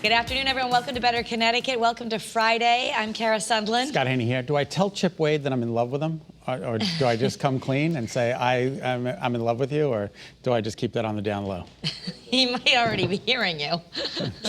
Good afternoon, everyone. Welcome to Better Connecticut. Welcome to Friday. I'm Kara Sundlin. Scott Haney here. Do I tell Chip Wade that I'm in love with him? Or do I just come clean and say I'm in love with you? Or do I just keep that on the down low? He might already be hearing you.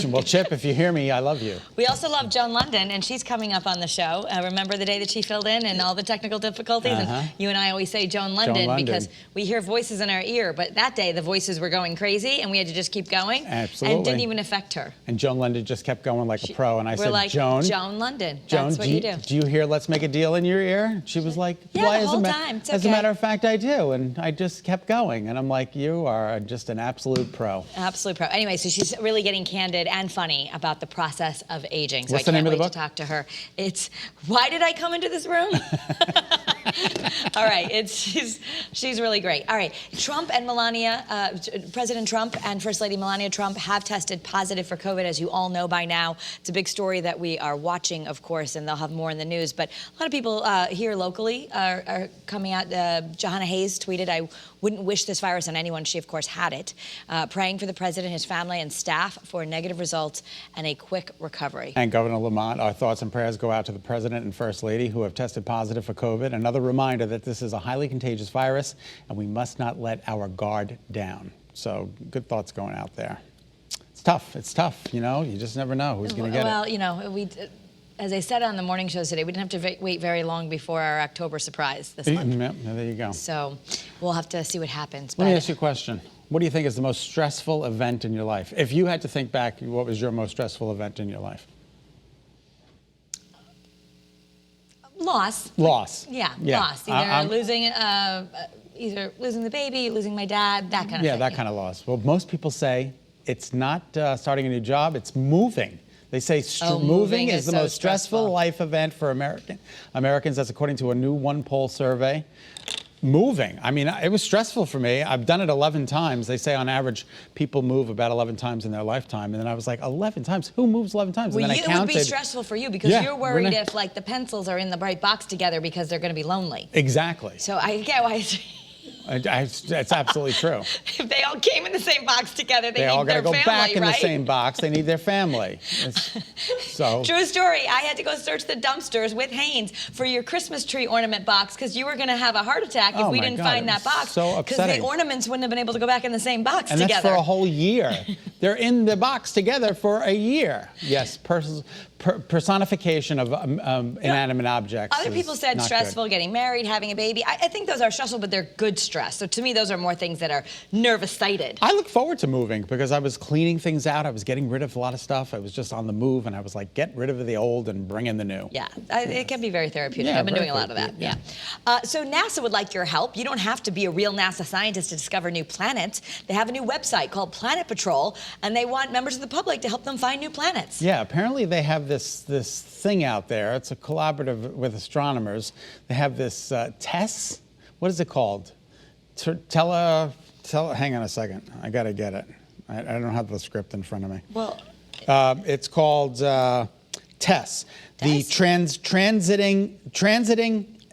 Well, Chip, if you hear me, I love you. We also love Joan London, and she's coming up on the show. Remember the day that she filled in and all the technical difficulties? And you and I always say Joan London because we hear voices in our ear. But that day, the voices were going crazy, and we had to just keep going. Absolutely. And it didn't even affect her. And Joan London just kept going like a pro. And I said, like, Joan London. Joan, that's what you do. Do you hear Let's Make a Deal in your ear? She was like, yeah, why, the whole time. It's okay. As a matter of fact, I do. And I just kept going. And I'm like, you are just an absolute pro. Absolute pro. Anyway, so she's really getting candid and funny about the process of aging. So What's I the can't name of the wait book? to talk to her. It's Why Did I Come Into This Room? All right, she's really great. All right, Trump and Melania, President Trump and First Lady Melania Trump have tested positive for COVID, as you all know by now. It's a big story that we are watching, of course, and they'll have more in the news. But a lot of people here locally are coming out. Johanna Hayes tweeted, "I wouldn't wish this virus on anyone." She, of course, had it. Praying for the president, his family, and staff for negative results and a quick recovery. And Governor Lamont, our thoughts and prayers go out to the president and first lady who have tested positive for COVID. Another reminder that this is a highly contagious virus, and we must not let our guard down. So good thoughts going out there. It's tough. It's tough. You know, you just never know who's going to get it. Well, you know, as I said on the morning shows today, we didn't have to wait very long before our October surprise this month. Yeah, there you go. So we'll have to see what happens. Let me ask you a question. What do you think is the most stressful event in your life? If you had to think back, what was your most stressful event in your life? Loss. Loss. Yeah. Loss. Either losing the baby, losing my dad, that kind of thing. Yeah, that kind of loss. Well, most people say it's not starting a new job, it's moving. They say moving is the most stressful life event for Americans. That's according to a new one poll survey. Moving. I mean, it was stressful for me. I've done it 11 times. They say on average people move about 11 times in their lifetime. And then I was like, 11 times? Who moves 11 times? Well, and then it would be stressful for you because you're worried if, like, the pencils are in the right box together because they're going to be lonely. Exactly. So I get why. It's absolutely true. If they all came in the same box together, they all got to go back in right? the same box. They need their family. True story. I had to go search the dumpsters with Haynes for your Christmas tree ornament box because you were going to have a heart attack if we didn't find that box. So upsetting. Because the ornaments wouldn't have been able to go back in the same box and together. And that's for a whole year. They're in the box together for a year. Yes, personification of inanimate objects. Other people said stressful, getting married, having a baby. I think those are stressful, but they're good stress. So to me, those are more things that are nervous-sided. I look forward to moving because I was cleaning things out. I was getting rid of a lot of stuff. I was just on the move, and I was like, get rid of the old and bring in the new. Yeah, it can be very therapeutic. Yeah, I've been doing a lot of that. Yeah. So NASA would like your help. You don't have to be a real NASA scientist to discover new planets. They have a new website called Planet Patrol, and they want members of the public to help them find new planets. Yeah, apparently they have this thing out there. It's a collaborative with astronomers. They have this TESS. What is it called? Hang on a second. I got to get it. I don't have the script in front of me. Well, it's called TESS, the Transiting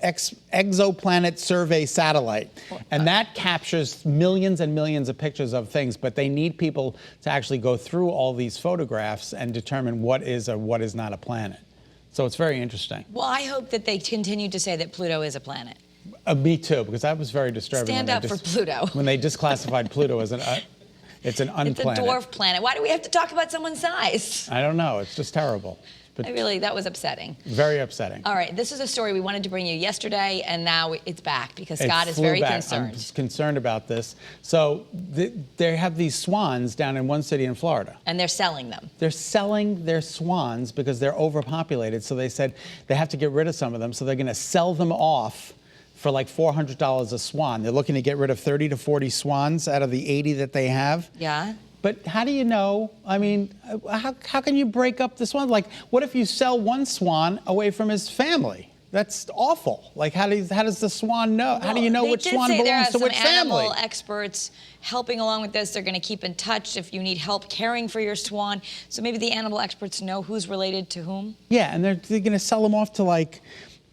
Exoplanet Survey Satellite. And that captures millions and millions of pictures of things, but they need people to actually go through all these photographs and determine what is or what is not a planet. So it's very interesting. Well, I hope that they continue to say that Pluto is a planet. Me too, because that was very disturbing. Stand up for Pluto. When they disclassified Pluto as it's an unplanet. It's a dwarf planet. Why do we have to talk about someone's size? I don't know. It's just terrible. But that was upsetting. Very upsetting. All right, this is a story we wanted to bring you yesterday, and now it's back because Scott is very concerned. I'm concerned about this. So they have these swans down in one city in Florida. And they're selling them. They're selling their swans because they're overpopulated. So they said they have to get rid of some of them. So they're going to sell them off for like $400 a swan. They're looking to get rid of 30 to 40 swans out of the 80 that they have. Yeah. But how do you know? I mean, how can you break up the swan? Like, what if you sell one swan away from his family? That's awful. Like, how does the swan know? Well, how do you know which swan belongs to which family? There are some animal experts helping along with this. They're going to keep in touch if you need help caring for your swan. So maybe the animal experts know who's related to whom. Yeah, and they're going to sell them off to like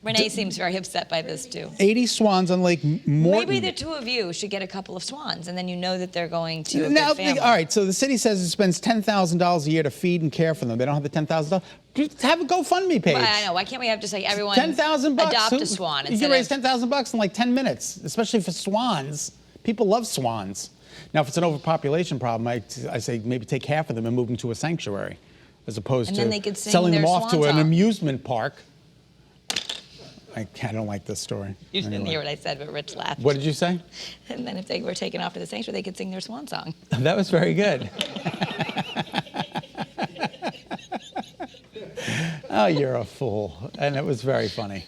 Renee seems very upset by this, too. 80 swans on Lake Morton. Maybe the two of you should get a couple of swans, and then you know that they're going to a Now, good family. all right, so the city says it spends $10,000 a year to feed and care for them. They don't have the $10,000. Just have a GoFundMe page. Well, I know. Why can't we have just like everyone $10,000 adopt a swan? You can raise $10,000 in like 10 minutes, especially for swans. People love swans. Now, if it's an overpopulation problem, I say maybe take half of them and move them to a sanctuary, as opposed And to then they could sing selling them their off to swan an song. amusement park. I don't like this story. You didn't Anyway. hear what I said, but Rich laughed. What did you say? And then if they were taken off to the sanctuary, they could sing their swan song. That was very good. Oh, you're a fool. And it was very funny.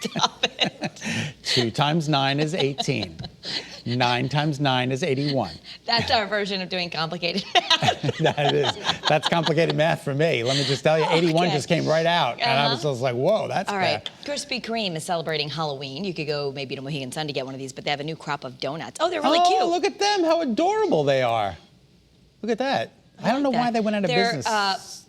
Stop it. 2 times 9 is 18. 9 times 9 is 81. That's our version of doing complicated math. That is. That's complicated math for me. Let me just tell you, 81 Okay. just came right out. And I was just like, whoa, that's All bad. right. Krispy Kreme is celebrating Halloween. You could go maybe to Mohegan Sun to get one of these, but they have a new crop of donuts. Oh, they're really cute. Oh, look at them. How adorable they are. Look at that. I don't know why they went out of business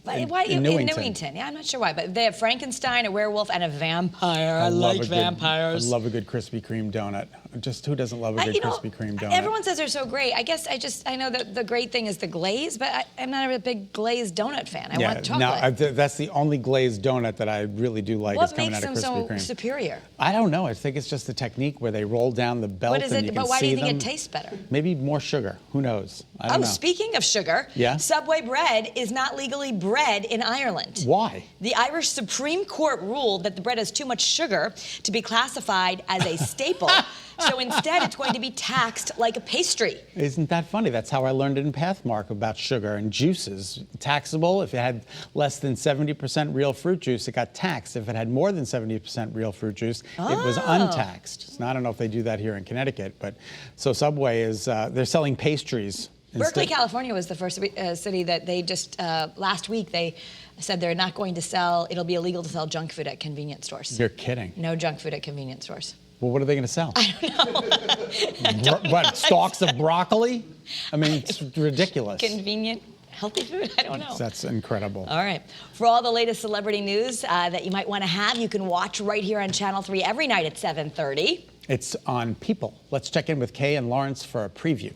in Newington. Yeah, I'm not sure why, but they have Frankenstein, a werewolf, and a vampire. I like vampires. I love a good Krispy Kreme donut. Just who doesn't love a good Krispy Kreme donut? Everyone says they're so great. I guess I know that the great thing is the glaze, but I'm not a big glazed donut fan. I want chocolate. No, that's the only glazed donut that I really do like. What is coming makes out of them Krispy so Kreme. superior? I don't know. I think it's just the technique where they roll down the belt What is and it? you can But why do see you think them. it tastes better? Maybe more sugar. Who knows? I don't know. Speaking of sugar, Yeah? Subway bread is not legally bread in Ireland. Why? The Irish Supreme Court ruled that the bread has too much sugar to be classified as a staple, so instead it's going to be taxed like a pastry. Isn't that funny? That's how I learned it in Pathmark about sugar and juices. Taxable, if it had less than 70% real fruit juice, it got taxed. If it had more than 70% real fruit juice, it was untaxed. So I don't know if they do that here in Connecticut, but so Subway is, they're selling pastries. Berkeley, California was the first city that they just, last week, they said they're not going to sell, it'll be illegal to sell junk food at convenience stores. You're kidding. No junk food at convenience stores. Well, what are they going to sell? I don't know. What, stalks of broccoli? I mean, it's ridiculous. Convenient, healthy food? I don't know. That's incredible. All right. For all the latest celebrity news that you might want to have, you can watch right here on Channel 3 every night at 7:30. It's on People. Let's check in with Kay and Lawrence for a preview.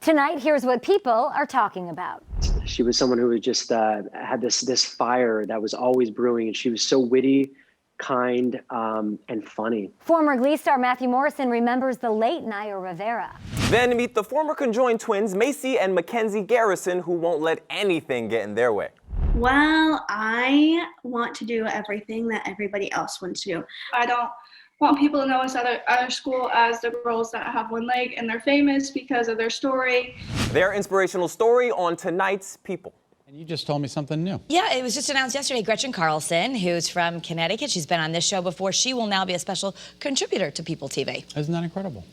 Tonight, here's what people are talking about. She was someone who was just had this fire that was always brewing, and she was so witty, kind, and funny. Former Glee star Matthew Morrison remembers the late Naya Rivera. Then meet the former conjoined twins, Macy and Mackenzie Garrison, who won't let anything get in their way. Well, I want to do everything that everybody else wants to do. I don't want people to know us at our school as the girls that have one leg, and they're famous because of their story. Their inspirational story on tonight's People. And you just told me something new. Yeah, it was just announced yesterday. Gretchen Carlson, who's from Connecticut, she's been on this show before. She will now be a special contributor to People TV. Isn't that incredible?